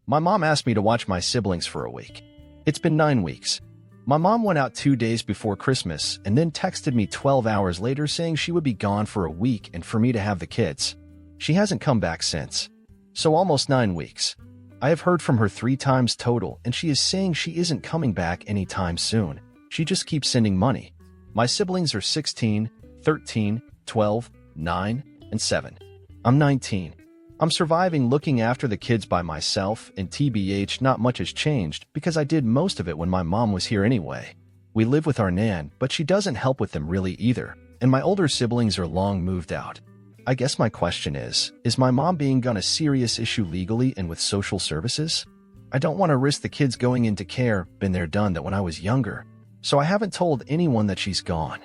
My mom asked me to watch my siblings for a week. It's been 9 weeks. My mom went out 2 days before Christmas and then texted me 12 hours later saying she would be gone for a week and for me to have the kids. She hasn't come back since. So almost 9 weeks. I have heard from her 3 times total, and she is saying she isn't coming back anytime soon. She just keeps sending money. My siblings are 16, 13, 12, 9, and 7. I'm 19. I'm surviving looking after the kids by myself, and TBH, not much has changed because I did most of it when my mom was here anyway. We live with our nan, but she doesn't help with them really either, and my older siblings are long moved out. I guess my question is my mom being on a serious issue legally and with social services? I don't want to risk the kids going into care, been there done that when I was younger, so I haven't told anyone that she's gone.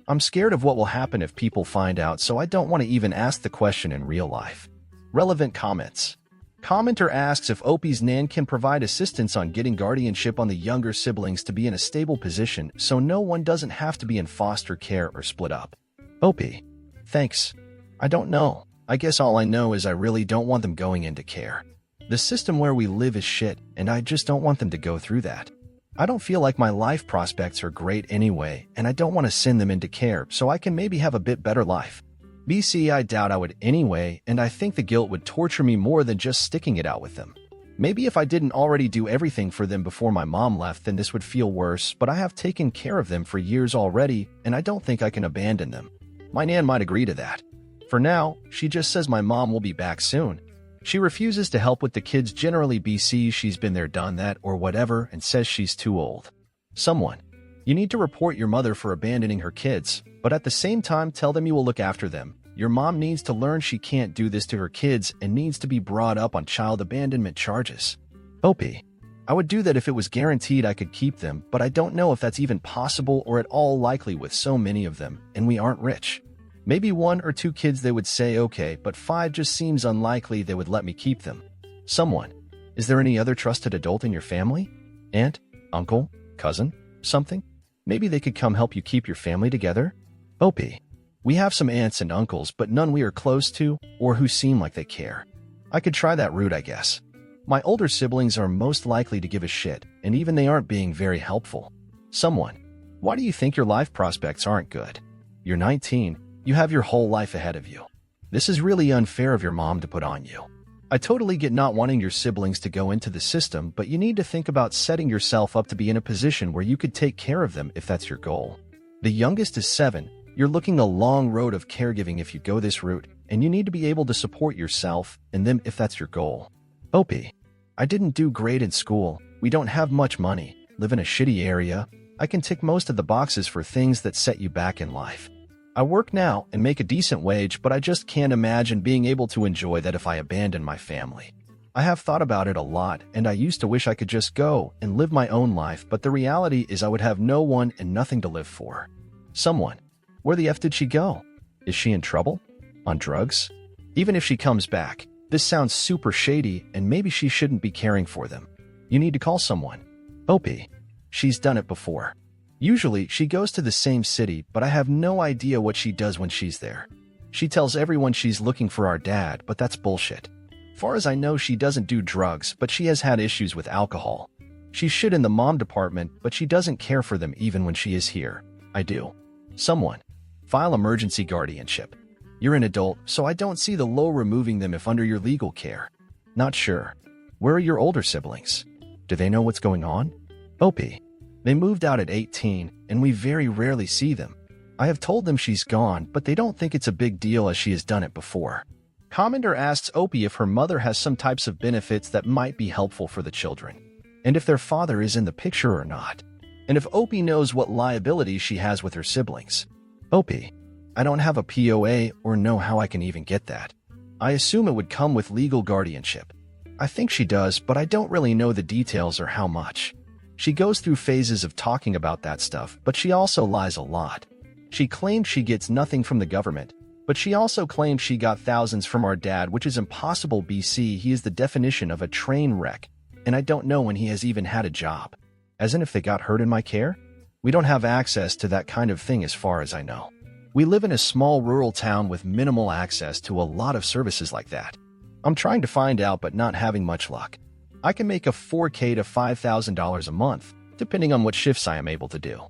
I'm scared of what will happen if people find out, so I don't want to even ask the question in real life. Relevant comments. Commenter asks if Opie's nan can provide assistance on getting guardianship on the younger siblings to be in a stable position so no one doesn't have to be in foster care or split up. Opie. Thanks. I don't know. I guess all I know is I really don't want them going into care. The system where we live is shit, and I just don't want them to go through that. I don't feel like my life prospects are great anyway, and I don't want to send them into care so I can maybe have a bit better life. BC, I doubt I would anyway, and I think the guilt would torture me more than just sticking it out with them. Maybe if I didn't already do everything for them before my mom left, then this would feel worse, but I have taken care of them for years already, and I don't think I can abandon them. My nan might agree to that. For now, she just says my mom will be back soon. She refuses to help with the kids generally. BC, she's been there, done that, or whatever, and says she's too old. Someone. You need to report your mother for abandoning her kids, but at the same time tell them you will look after them. Your mom needs to learn she can't do this to her kids and needs to be brought up on child abandonment charges. Opie. I would do that if it was guaranteed I could keep them, but I don't know if that's even possible or at all likely with so many of them, and we aren't rich. Maybe 1 or 2 kids they would say okay, but 5 just seems unlikely they would let me keep them. Someone. Is there any other trusted adult in your family? Aunt? Uncle? Cousin? Something? Maybe they could come help you keep your family together? Opie. We have some aunts and uncles, but none we are close to or who seem like they care. I could try that route, I guess. My older siblings are most likely to give a shit, and even they aren't being very helpful. Someone. Why do you think your life prospects aren't good? You're 19. You have your whole life ahead of you. This is really unfair of your mom to put on you. I totally get not wanting your siblings to go into the system, but you need to think about setting yourself up to be in a position where you could take care of them if that's your goal. The youngest is 7. You're looking a long road of caregiving if you go this route, and you need to be able to support yourself and them if that's your goal. Opie. I didn't do great in school. We don't have much money, live in a shitty area. I can tick most of the boxes for things that set you back in life. I work now and make a decent wage, but I just can't imagine being able to enjoy that if I abandon my family. I have thought about it a lot, and I used to wish I could just go and live my own life, but the reality is I would have no one and nothing to live for. Someone. Where the F did she go? Is she in trouble? On drugs? Even if she comes back, this sounds super shady, and maybe she shouldn't be caring for them. You need to call someone. Opie. She's done it before. Usually, she goes to the same city, but I have no idea what she does when she's there. She tells everyone she's looking for our dad, but that's bullshit. Far as I know, she doesn't do drugs, but she has had issues with alcohol. She's shit in the mom department, but she doesn't care for them even when she is here. I do. Someone. File emergency guardianship. You're an adult, so I don't see the low removing them if under your legal care. Not sure. Where are your older siblings? Do they know what's going on? Opie. They moved out at 18, and we very rarely see them. I have told them she's gone, but they don't think it's a big deal as she has done it before. Commenter asks Opie if her mother has some types of benefits that might be helpful for the children, and if their father is in the picture or not, and if Opie knows what liabilities she has with her siblings. Opie. I don't have a POA or know how I can even get that. I assume it would come with legal guardianship. I think she does, but I don't really know the details or how much. She goes through phases of talking about that stuff, but she also lies a lot. She claims she gets nothing from the government, but she also claims she got thousands from our dad, which is impossible. BC, he is the definition of a train wreck, and I don't know when he has even had a job. As in if they got hurt in my care? We don't have access to that kind of thing as far as I know. We live in a small rural town with minimal access to a lot of services like that. I'm trying to find out but not having much luck. I can make a $4K to $5,000 a month, depending on what shifts I am able to do.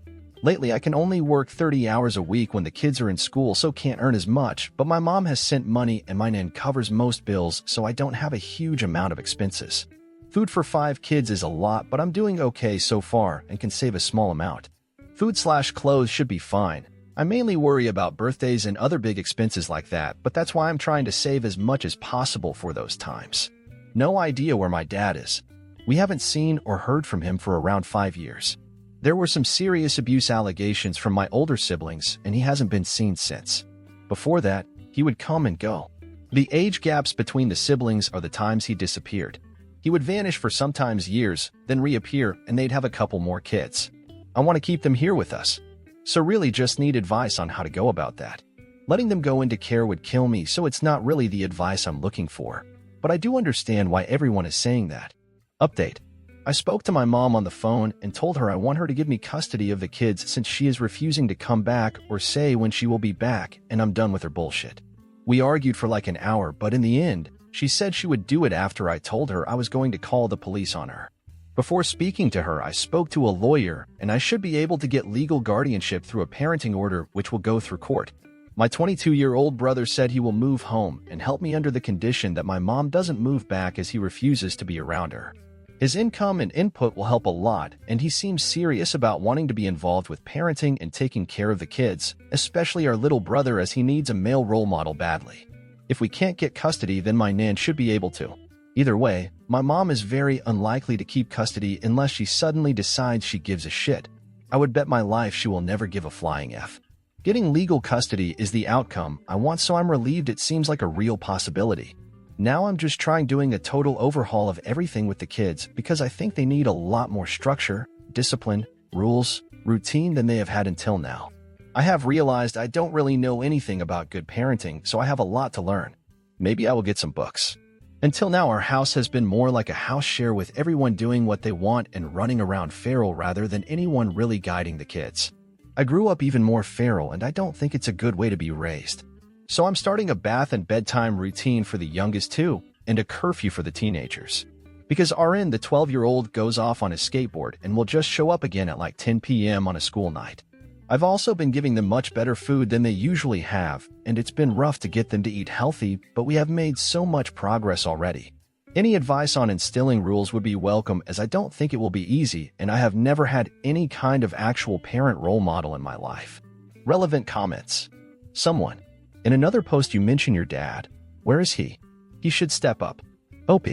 Lately, I can only work 30 hours a week when the kids are in school, so can't earn as much, but my mom has sent money and my nan covers most bills, so I don't have a huge amount of expenses. Food for 5 kids is a lot, but I'm doing okay so far and can save a small amount. Food/clothes should be fine. I mainly worry about birthdays and other big expenses like that, but that's why I'm trying to save as much as possible for those times. No idea where my dad is. We haven't seen or heard from him for around 5 years. There were some serious abuse allegations from my older siblings, and he hasn't been seen since. Before that, he would come and go. The age gaps between the siblings are the times he disappeared. He would vanish for sometimes years, then reappear, and they'd have a couple more kids. I want to keep them here with us. So really just need advice on how to go about that. Letting them go into care would kill me, so it's not really the advice I'm looking for. But I do understand why everyone is saying that. Update. I spoke to my mom on the phone and told her I want her to give me custody of the kids since she is refusing to come back or say when she will be back, and I'm done with her bullshit. We argued for like an hour, but in the end, she said she would do it after I told her I was going to call the police on her. Before speaking to her, I spoke to a lawyer, and I should be able to get legal guardianship through a parenting order which will go through court. My 22-year-old brother said he will move home and help me under the condition that my mom doesn't move back as he refuses to be around her. His income and input will help a lot, and he seems serious about wanting to be involved with parenting and taking care of the kids, especially our little brother, as he needs a male role model badly. If we can't get custody, then my nan should be able to. Either way, my mom is very unlikely to keep custody unless she suddenly decides she gives a shit. I would bet my life she will never give a flying F. Getting legal custody is the outcome I want, so I'm relieved it seems like a real possibility. Now I'm just trying doing a total overhaul of everything with the kids because I think they need a lot more structure, discipline, rules, routine than they have had until now. I have realized I don't really know anything about good parenting, so I have a lot to learn. Maybe I will get some books. Until now, our house has been more like a house share with everyone doing what they want and running around feral rather than anyone really guiding the kids. I grew up even more feral, and I don't think it's a good way to be raised. So I'm starting a bath and bedtime routine for the youngest two, and a curfew for the teenagers. Because RN, the 12-year-old, goes off on his skateboard and will just show up again at like 10 p.m. on a school night. I've also been giving them much better food than they usually have, and it's been rough to get them to eat healthy, but we have made so much progress already. Any advice on instilling rules would be welcome, as I don't think it will be easy, and I have never had any kind of actual parent role model in my life. Relevant comments. Someone. In another post you mention your dad. Where is he? He should step up. OP.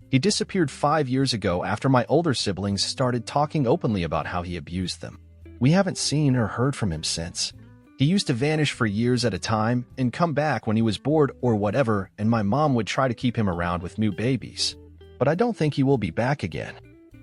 He disappeared 5 years ago after my older siblings started talking openly about how he abused them. We haven't seen or heard from him since. He used to vanish for years at a time and come back when he was bored or whatever, and my mom would try to keep him around with new babies. But I don't think he will be back again.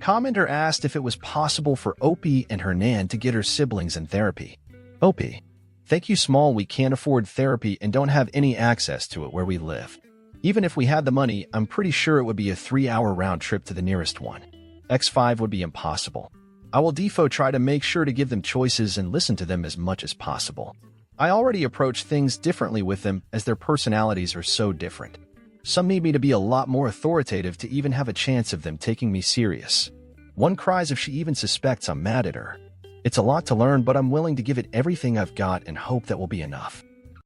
Commenter asked if it was possible for Opie and her nan to get her siblings in therapy. Opie. Thank you, small. We can't afford therapy and don't have any access to it where we live. Even if we had the money, I'm pretty sure it would be a 3-hour round trip to the nearest one. X5 would be impossible. I will try to make sure to give them choices and listen to them as much as possible. I already approach things differently with them as their personalities are so different. Some need me to be a lot more authoritative to even have a chance of them taking me serious. One cries if she even suspects I'm mad at her. It's a lot to learn, but I'm willing to give it everything I've got and hope that will be enough.